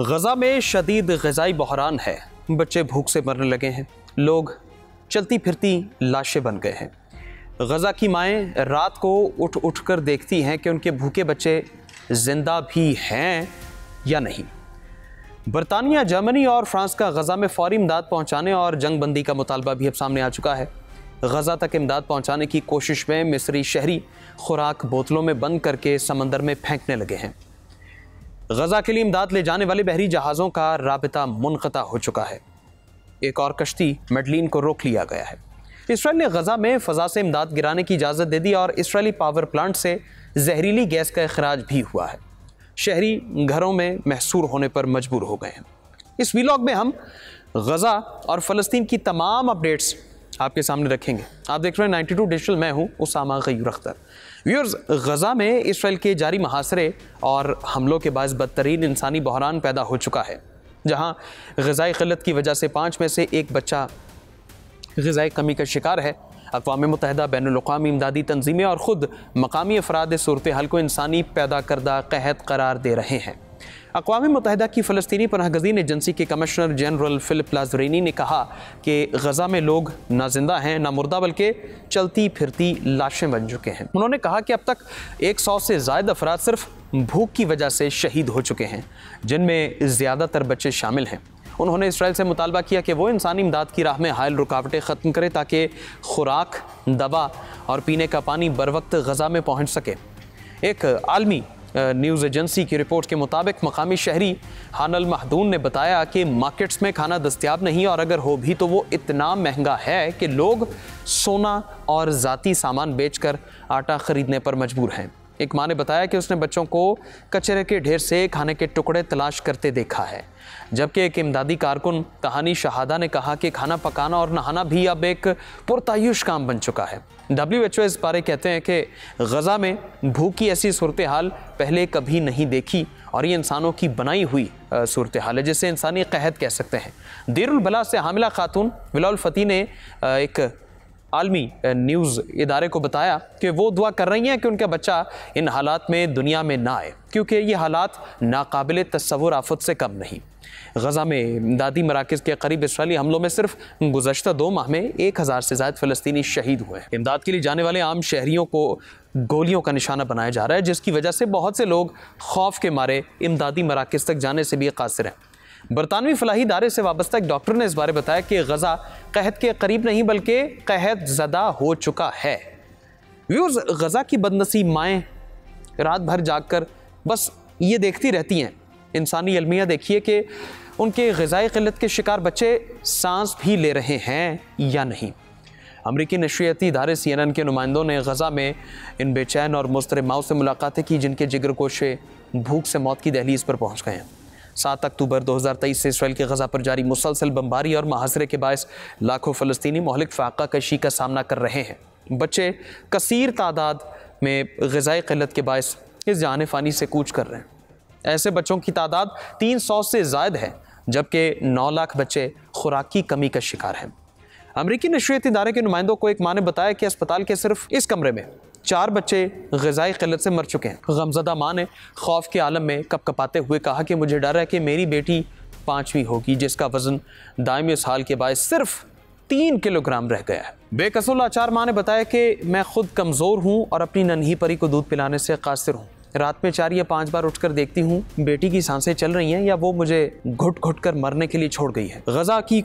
गजा में शदीद ग़िज़ाई बहरान है। बच्चे भूख से मरने लगे हैं। लोग चलती फिरती लाशें बन गए हैं। गजा की माएँ रात को उठ उठ कर देखती हैं कि उनके भूखे बच्चे जिंदा भी हैं या नहीं। बरतानिया, जर्मनी और फ्रांस का गजा में फौरी इमदाद पहुँचाने और जंग बंदी का मुतालबा भी अब सामने आ चुका है। गजा तक इमदाद पहुँचाने की कोशिश में मिस्री शहरी खुराक बोतलों में बंद करके समंदर में फेंकने लगे हैं। गजा के लिए इमदाद ले जाने वाले बहरी जहाज़ों का राबिता मुनक़ता हो चुका है। एक और कश्ती मेडलिन को रोक लिया गया है। इसराइल ने गजा में फ़ज़ा से इमदाद गिराने की इजाज़त दे दी और इसराइली पावर प्लांट से जहरीली गैस का इखराज भी हुआ है। शहरी घरों में महसूर होने पर मजबूर हो गए हैं। इस वीलॉग में हम गजा और फ़लस्तीन की तमाम अपडेट्स आपके सामने रखेंगे। आप देख रहे हैं 92 डिजिटल, मैं हूं उसामा गयूर अख्तर। व्यूअर्स, गजा में इसराइल के जारी मुहासरे और हमलों के बायस बदतरीन इंसानी बहरान पैदा हो चुका है, जहां ग़िज़ाई क़िल्लत की वजह से 5 में से 1 बच्चा ग़िज़ाई कमी का शिकार है। अक़वाम मुत्तहिदा, बैनुल-अक़वामी इमदादी तंजीमें और ख़ुद मकामी अफराद सूरत हाल को इंसानी पैदा करदा कहत करार दे रहे हैं। अक़वाम मुत्तहिदा की फ़लस्तीनी पनाहगज़ीन एजेंसी के कमिश्नर जनरल फ़िलिप लाज़रीनी ने कहा कि गजा में लोग ना जिंदा हैं ना मुर्दा, बल्कि चलती फिरती लाशें बन चुके हैं। उन्होंने कहा कि अब तक 100 से ज़ायद अफराद सिर्फ भूख की वजह से शहीद हो चुके हैं, जिनमें ज़्यादातर बच्चे शामिल हैं। उन्होंने इसराइल से मुतालबा किया कि वो इंसानी इमदाद की राह में हायल रुकावटें ख़त्म करे ताकि खुराक, दवा और पीने का पानी बर वक्त गजा में पहुँच सके। एक आलमी न्यूज़ एजेंसी की रिपोर्ट के मुताबिक मकामी शहरी हानल महदून ने बताया कि मार्केट्स में खाना दस्तियाब नहीं, और अगर हो भी तो वो इतना महंगा है कि लोग सोना और ज़ाती सामान बेचकर आटा ख़रीदने पर मजबूर हैं। एक माँ ने बताया कि उसने बच्चों को कचरे के ढेर से खाने के टुकड़े तलाश करते देखा है, जबकि एक इमदादी कारकुन तहानी शहादा ने कहा कि खाना पकाना और नहाना भी अब एक पुरतायुश काम बन चुका है। WHO इस बारे कहते हैं कि गजा में भूख की ऐसी सूरत हाल पहले कभी नहीं देखी और ये इंसानों की बनाई हुई सूरत हाल है, जिसे इंसानी कहत कह सकते हैं। देरुल बला से हामिला खातून विलाउल फती ने एक आलमी न्यूज़ इदारे को बताया कि वो दुआ कर रही हैं कि उनका बच्चा इन हालात में दुनिया में ना आए, क्योंकि ये हालात नाकाबिल तस्वुर आफत से कम नहीं। गजा में इमदादी मराकज़ के करीब इसराइली हमलों में सिर्फ गुज़श्ता 2 माह में 1000 से ज़ायद फ़लस्तीनी शहीद हुए हैं। इमदाद के लिए जाने वाले आम शहरियों को गोलियों का निशाना बनाया जा रहा है, जिसकी वजह से बहुत से लोग खौफ के मारे इमदादी मराकज़ तक जाने से भी कासिर हैं। बरतानवी फलाही इदारे से वाबस्ता एक डॉक्टर ने इस बारे बताया कि गजा कहत के करीब नहीं बल्कि कहत ज़दा हो चुका है। व्यूअर्स, गजा की बदनसीब माएँ रात भर जाग कर बस ये देखती रहती हैं। इंसानी अलमिया देखिए कि उनके ग़िज़ाई क़िल्लत के शिकार बच्चे सांस भी ले रहे हैं या नहीं। अमरीकी नशरियाती इदारे CNN के नुमाइंदों ने गजा में इन बेचैन और मुज़तरब माओं से मुलाकातें की, जिनके जिगर गोशे भूख से मौत की दहलीज पर पहुँच गए हैं। 7 अक्टूबर 2023 से इसराइल के गजा पर जारी मुसलसल बमबारी और मुहासरे के बायस लाखों फ़लस्तीनी मोहलिक फ़ाक़ा कशी का सामना कर रहे हैं। बच्चे कसीर तादाद में ग़िज़ाई क़िल्लत के बायस इस जहान फ़ानी से कूच कर रहे हैं। ऐसे बच्चों की तादाद 300 से ज़ायद है, जबकि 9 लाख बच्चे खुराक की कमी का शिकार हैं। अमरीकी नशरियाती इदारे के नुमाइंदों को एक माँ ने बताया कि अस्पताल के सिर्फ इस कमरे में 4 बच्चे ग़िज़ाई क़िल्लत से मर चुके हैं। गमज़दा माँ ने खौफ के आलम में कपकपाते हुए कहा कि मुझे डर है कि मेरी बेटी 5वीं होगी, जिसका वज़न दायमी इसहाल के बायस सिर्फ 3 किलोग्राम रह गया है। बेकसूर लाचार माँ ने बताया कि मैं खुद कमज़ोर हूँ और अपनी नन्ही परी को दूध पिलाने से कासिर हूँ। रात में 4 या 5 बार उठकर देखती हूँ बेटी की सांसें चल रही हैं या वो मुझे घुट घुट कर मरने के लिए छोड़ गई है। गजा की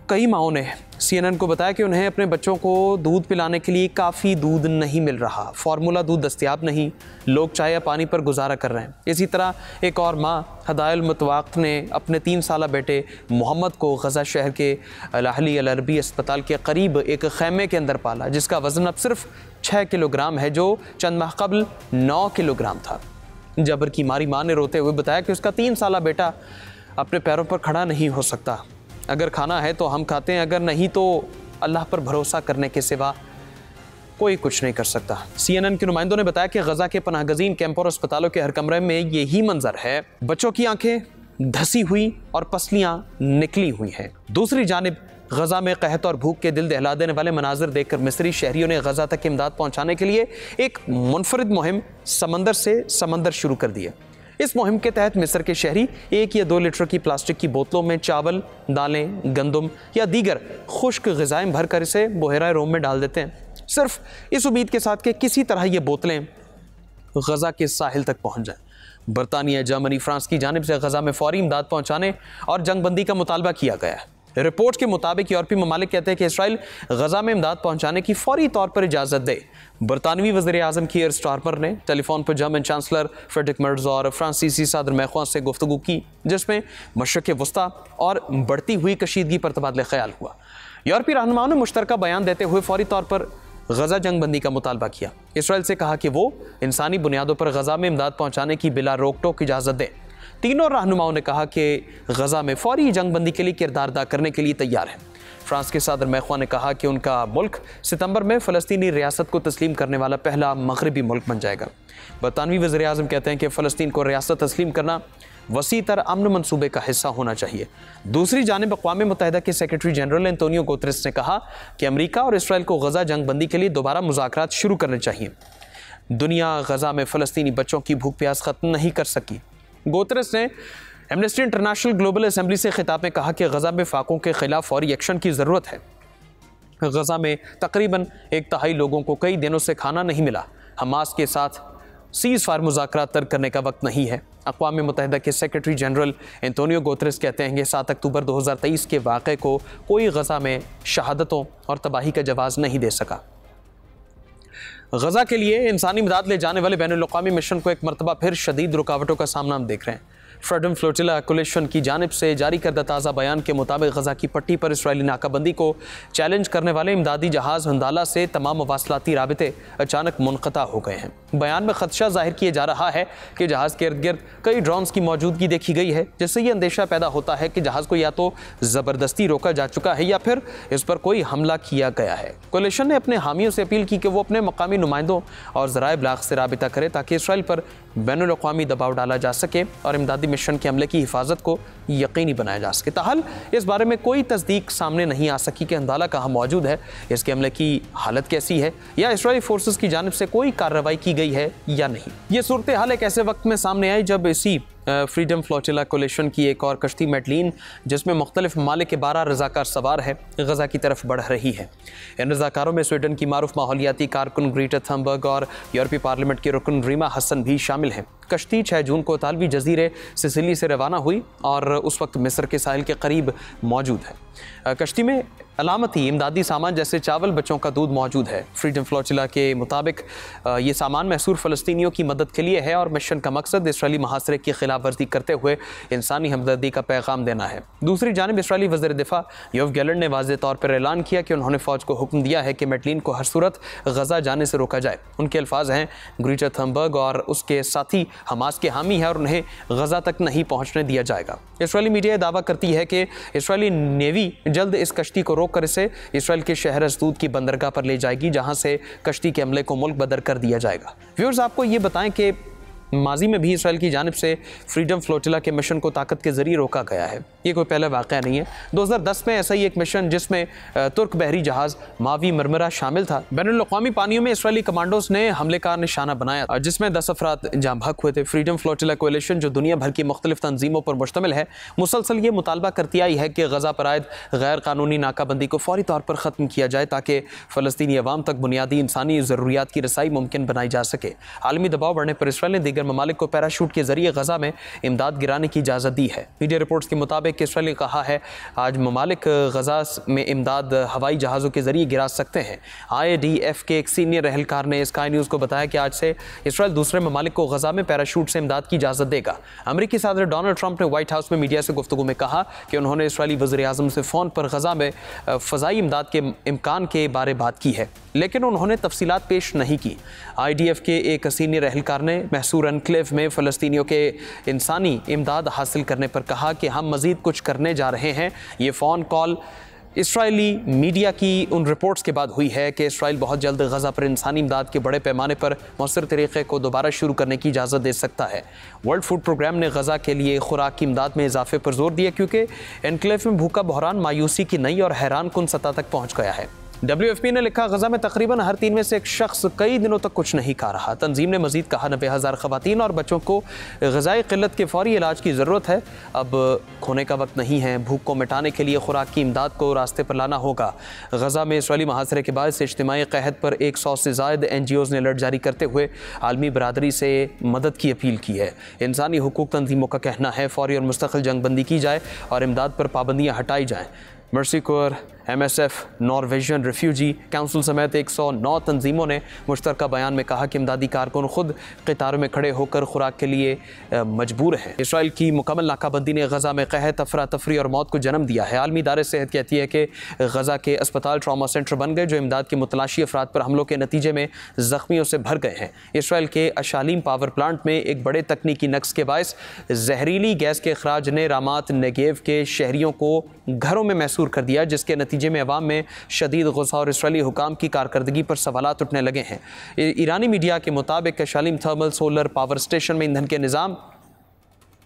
कई माओं ने CNN को बताया कि उन्हें अपने बच्चों को दूध पिलाने के लिए काफ़ी दूध नहीं मिल रहा, फार्मूला दूध दस्तियाब नहीं, लोग चाय या पानी पर गुजारा कर रहे हैं। इसी तरह एक और माँ हदायल मुतवाक़्त ने अपने 3 साला बेटे मोहम्मद को गजा शहर के अल-अहली अल-अरबी अस्पताल के करीब एक खैमे के अंदर पाला, जिसका वज़न अब सिर्फ 6 किलोग्राम है, जो चंद माह कबल 9 किलोग्राम था। जबर की मारी माँ ने रोते हुए बताया कि उसका 3 साला बेटा अपने पैरों पर खड़ा नहीं हो सकता। अगर खाना है तो हम खाते हैं, अगर नहीं तो अल्लाह पर भरोसा करने के सिवा कोई कुछ नहीं कर सकता। CNN के नुमाइंदों ने बताया कि गजा के पनाहगज़ीन कैंपों और अस्पतालों के हर कमरे में यही मंजर है, बच्चों की आंखें धसी हुई और पसलियां निकली हुई हैं। दूसरी जानिब गजा में कहत और भूख के दिल दहला देने वाले मनाजिर देखकर मिस्री शहरियों ने गजा तक इमदाद पहुँचाने के लिए एक मुनफरिद मुहिम समंदर से समंदर शुरू कर दी है। इस मुहिम के तहत मिस्र के शहरी 1 या 2 लीटर की प्लास्टिक की बोतलों में चावल, दालें, गंदम या दीगर खुश्क ग़िज़ाएं भरकर इसे बुहैरा रोम में डाल देते हैं, सिर्फ इस उम्मीद के साथ कि किसी तरह ये बोतलें गजा के साहिल तक पहुंच जाएं। बरतानिया, जर्मनी, फ्रांस की जानिब से गजा में फौरी इमदाद पहुंचाने और जंगबंदी का मुतालबा किया गया है। रिपोर्ट के मुताबिक यूरोपीय ममालिक कहते हैं कि इसराइल गजा में इमदाद पहुंचाने की फौरी तौर पर इजाज़त दे। बरतानवी वज़ीर आज़म कीयर स्टारमर ने टेलीफोन पर जर्मन चांसलर फ्रेडरिक मर्ज और फ्रांसीसी सदर मैक्रों से गुफ्तगू की, जिसमें मशरिक़ वस्ता और बढ़ती हुई कशीदगी पर तबादला ख्याल हुआ। यूरोपीय रहनुमाओं ने मुश्तरका बयान देते हुए फौरी तौर पर गजा जंगबंदी का मुतालबा किया। इसराइल से कहा कि वो इंसानी बुनियादों पर गजा में इमदाद पहुंचाने की बिला रोक टोक इजाज़त दें। तीनों रहनुमाओं ने कहा कि गजा में फौरी जंगबंदी के लिए किरदार अदा करने के लिए तैयार है। फ्रांस के सदर मैक्रों ने कहा कि उनका मुल्क सितंबर में फ़लस्तीनी रियासत को तस्लीम करने वाला पहला मगरबी मुल्क बन जाएगा। बरतानवी वज़ीर आज़म कहते हैं कि फ़लस्तीन को रियासत तस्लीम करना वसी तर अमन मंसूबे का हिस्सा होना चाहिए। दूसरी जानिब अक़वाम मुत्तहिदा के सेक्रेटरी जनरल एंटोनियो गुतेरेस ने कहा कि अमेरिका और इसराइल को गजा जंगबंदी के लिए दोबारा मुज़ाकरात शुरू करने चाहिए। दुनिया गजा में फ़लस्तीनी बच्चों की भूख प्यास ख़त्म नहीं कर सकी। गुतेरेस ने एमनेस्टी इंटरनेशनल ग्लोबल असेंबली से खिताब में कहा कि गजा में फाकों के खिलाफ फौरी एक्शन की ज़रूरत है। गजा में तकरीबन 1/3 लोगों को कई दिनों से खाना नहीं मिला। हमास के साथ सीज़ फायर मुज़ाकरात तर्क करने का वक्त नहीं है। अक़वाम मुत्तहिदा के सेक्रेटरी जनरल एंटोनियो गुतेरेस कहते हैं कि 7 अक्टूबर 2023 के वाक़े को कोई गजा में शहादतों और तबाही का जवाब नहीं दे सका। गजा के लिए इंसानी मदद ले जाने वाले बैनुल-अक़वामी मिशन को एक मरतबा फिर शदीद रुकावटों का सामना हम देख रहे हैं। फ्रीडम फ्लोटिला कोलिशन की जानिब से जारी करदा ताज़ा बयान के मुताबिक गजा की पट्टी पर इसराइली नाकाबंदी को चैलेंज करने वाले इमदादी जहाज़ हंदाला से तमाम मवासलाती राबिते अचानक मुनक़ता हो गए हैं। बयान में खदशा जाहिर किया जा रहा है कि जहाज़ के इर्द गिर्द कई ड्रोन्स की मौजूदगी देखी गई है, जिससे ये अंदेशा पैदा होता है कि जहाज़ को या तो ज़बरदस्ती रोका जा चुका है या फिर इस पर कोई हमला किया गया है। कोलिशन ने अपने हामियों से अपील की कि वो अपने मकामी नुमाइंदों और ज़राए इब्लाग से राबिता करें ताकि इसराइल पर बैनुल-अक़वामी दबाव डाला जा सके और इमदादी मिशन के अमले की हिफाजत को यकीनी बनाया जा सके। ताहल इस बारे में कोई तस्दीक सामने नहीं आ सकी कि हंदाला कहाँ मौजूद है, इसके अमले की हालत कैसी है या इसराइली फोर्सेस की जानिब से कोई कार्रवाई की गई है या नहीं। ये सूरत हाल एक ऐसे वक्त में सामने आई जब इसी फ्रीडम फ्लोटिला कोलिशन की एक और कश्ती मैडलीन, जिसमें मुख्तलिफ ममालिक के 12 रज़ाकार सवार है, गजा की तरफ बढ़ रही है। इन रज़ाकारों में स्वीडन की मारूफ माहौलियाती कारकुन ग्रीटा थम्बर्ग और यूरोपीय पार्लियामेंट के रुकन रीमा हसन भी शामिल हैं। कश्ती 6 जून को इतालवी जजीरे सिसिली से रवाना हुई और उस वक्त मिस्र के साहिल के करीब मौजूद है। कश्ती में अलामती इमदादी सामान जैसे चावल, बच्चों का दूध मौजूद है। फ्रीडम फ्लोटिला के मुताबिक ये सामान महसूर फ़लस्तीनियों की मदद के लिए है और मिशन का मकसद इसराइली महासरे की खिलाफ वर्जी करते हुए इंसानी हमदर्दी का पैगाम देना है। दूसरी जानिब इसराइली वज़ीर दिफा योव गैलेंट ने वाज़ेह तौर पर ऐलान किया कि उन्होंने फ़ौज को हुक्म दिया है कि मैडलीन को हर सूरत गजा जाने से रोका जाए। उनके अल्फाज हैं, ग्रीटा थम्बर्ग और उसके साथी हमास के हामी है और उन्हें गजा तक नहीं पहुँचने दिया जाएगा। इसराइली मीडिया दावा करती है कि इसराइली नेवी जल्द इस कश्ती को रोक कर इसे इसराइल के शहर असदूद की बंदरगाह पर ले जाएगी, जहां से कश्ती के अमले को मुल्क बदर कर दिया जाएगा। व्यूअर्स, आपको ये बताएं कि माजी में भी इसराइल की जानिब से फ्रीडम फ्लोटिला के मिशन को ताकत के जरिए रोका गया है। ये कोई पहला वाक़या नहीं है। 2010 में ऐसा ही एक मिशन जिसमें तुर्क बहरी जहाज़ मावी मरमरा शामिल था, बैनुल-अक़वामी पानियों में इसराइली कमांडोज ने हमले का निशाना बनाया, जिसमें 10 अफराद जाँ बहक हुए थे। फ्रीडम फ्लोटिला कोलिशन, जो दुनिया भर की मुख्तलिफ तंजीमों पर मुश्तमिल है, मुसलसल ये मुतालबा करती आई है कि गजा पर आयद गैर कानूनी नाकाबंदी को फौरी तौर पर ख़त्म किया जाए ताकि फ़लस्तीनी अवाम तक बुनियादी इंसानी ज़रूरियात की रसाई मुमकिन बनाई जा सके। आलमी दबाव बढ़ने पर इसराइल ने दीगर ममालिक को पैराशूट के जरिए गजा में इमदाद गिराने की इजाज़त दी है। मीडिया रिपोर्ट्स के मुताबिक इसराइल ने कहा है आज ममालिक गजा में इमदाद हवाई जहाज़ों के जरिए गिरा सकते हैं। IADF के एक सीनियर एहलकार ने स्काई न्यूज़ को बताया कि आज से इसराइल दूसरे ममालिक को गजा में पैराशूट से इमदाद की इजाज़त देगा। अमेरिकी सदर डोनाल्ड ट्रंप ने व्हाइट हाउस में मीडिया से गुफ्तगू में कहा कि उन्होंने इसराइली वज़ीर आज़म से फ़ोन पर गजा में फ़ज़ाई इमदाद के इम्कान के बारे बात की है, लेकिन उन्होंने तफसीलात पेश नहीं की। IDF के एक सीनियर एहलकार ने महसूर एनक्लेव में फ़लस्तीनियों के इंसानी इमदाद हासिल करने पर कहा कि हम मज़ीद कुछ करने जा रहे हैं। ये फ़ोन कॉल इसराइली मीडिया की उन रिपोर्ट्स के बाद हुई है कि इसराइल बहुत जल्द गजा पर इंसानी इमदाद के बड़े पैमाने पर मौसर तरीक़े को दोबारा शुरू करने की इजाज़त दे सकता है। वर्ल्ड फूड प्रोग्राम ने गजा के लिए खुराक की इमदाद में इजाफे पर जोर दिया क्योंकि एनक्लेव में भूखा बहरान मायूसी की नई और हैरान कुन सतह तक पहुँच गया है। WFP ने लिखा, गजा में तकरीबन हर 3 में से एक शख्स कई दिनों तक कुछ नहीं खा रहा। तंजीम ने मजीद कहा, 90,000 खवातीन और बच्चों को ग़िज़ाई क़िल्लत के फौरी इलाज की ज़रूरत है। अब खोने का वक्त नहीं है। भूख को मिटाने के लिए खुराक की इमदाद को रास्ते पर लाना होगा। गजा में इसराइली मुहासरे के बाद से इज्तिमाई क़हत पर 100 से ज़ायद NGOs ने अलर्ट जारी करते हुए आलमी बरादरी से मदद की अपील की है। इंसानी हुकूक तंजीमों का कहना है फौरी और मुस्तकिल जंगबंदी की जाए और इमदाद पर पाबंदियाँ हटाई जाएँ। Mercy core, MSF, Norwegian refugee council समेत 109 तंजीमों ने मुश्तरका बयान में कहा कि इमदादी कारकुन खुद कतारों में खड़े होकर खुराक के लिए मजबूर हैं। इसराइल की मुकम्मल नाकाबंदी ने गजा में कहत, अफरा तफरी और मौत को जन्म दिया है। आलमी इदारे सेहत कहती है कि गजा के अस्पताल ट्रामा सेंटर बन गए जो इमदाद के मुतलाशी अफराद पर हमलों के नतीजे में जख्मियों से भर गए हैं। इसराइल के अशालीम पावर प्लांट में एक बड़े तकनीकी नक्स के बायस जहरीली गैस के अखराज ने रामात नेगेव के शहरियों को घरों में महसूर कर दिया, जिसके नतीजे में अवाम में शदीद गुस्सा और इसराइली हुकाम की कारकर्दगी पर सवालात उठने लगे हैं। ईरानी मीडिया के मुताबिक Shalim thermal solar power station में ईंधन के निज़ाम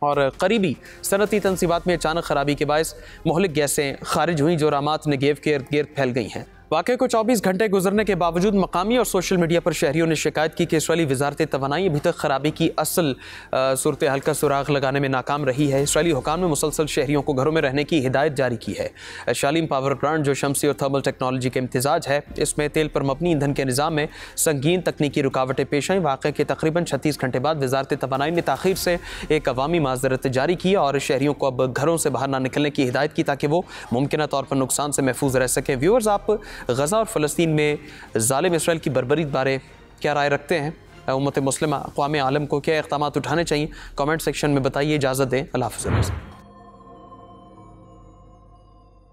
और करीबी सनती तनसीबात में अचानक खराबी के बायस मुहलिक गैसें खारिज हुई जो रामात नेगेव के इर्द गिर्द फैल गई हैं। वाक़े को 24 घंटे गुजरने के बावजूद मकामी और सोशल मीडिया पर शहरियों ने शिकायत की कि इसराइली वजारत तवानाई अभी तक खराबी की असल सूरत हाल का सुराग लगाने में नाकाम रही है। इसराइली हुकाम ने मुसलसल शहरियों को घरों में रहने की हिदायत जारी की है। शालीम पावर प्लांट जो शमसी और थर्मल टेक्नोलॉजी के इम्तिजाज है, इसमें तेल पर मबनी ईंधन के निज़ाम में संगीन तकनीकी रुकावटें पेश आईं। वाक़े के तकरीबन 36 घंटे बाद वजारत तवानाई ने ताख़ीर से एक अवामी माज़रत जारी की और शहरियों को अब घरों से बाहर ना निकलने की हिदायत की ताकि वो मुमकिन तौर पर नुकसान से महफूज रह सकें। व्यूअर्स, आप गजा और फ़लस्तीन में ज़ालिम इसराइल की बर्बरी बारे क्या राय रखते हैं? उम्मत मुस्लिमा अक़वाम आलम को क्या इक़दामात उठाने चाहिए? कमेंट सेक्शन में बताइए। इजाज़त दें। अल्लाह हाफ़िज़।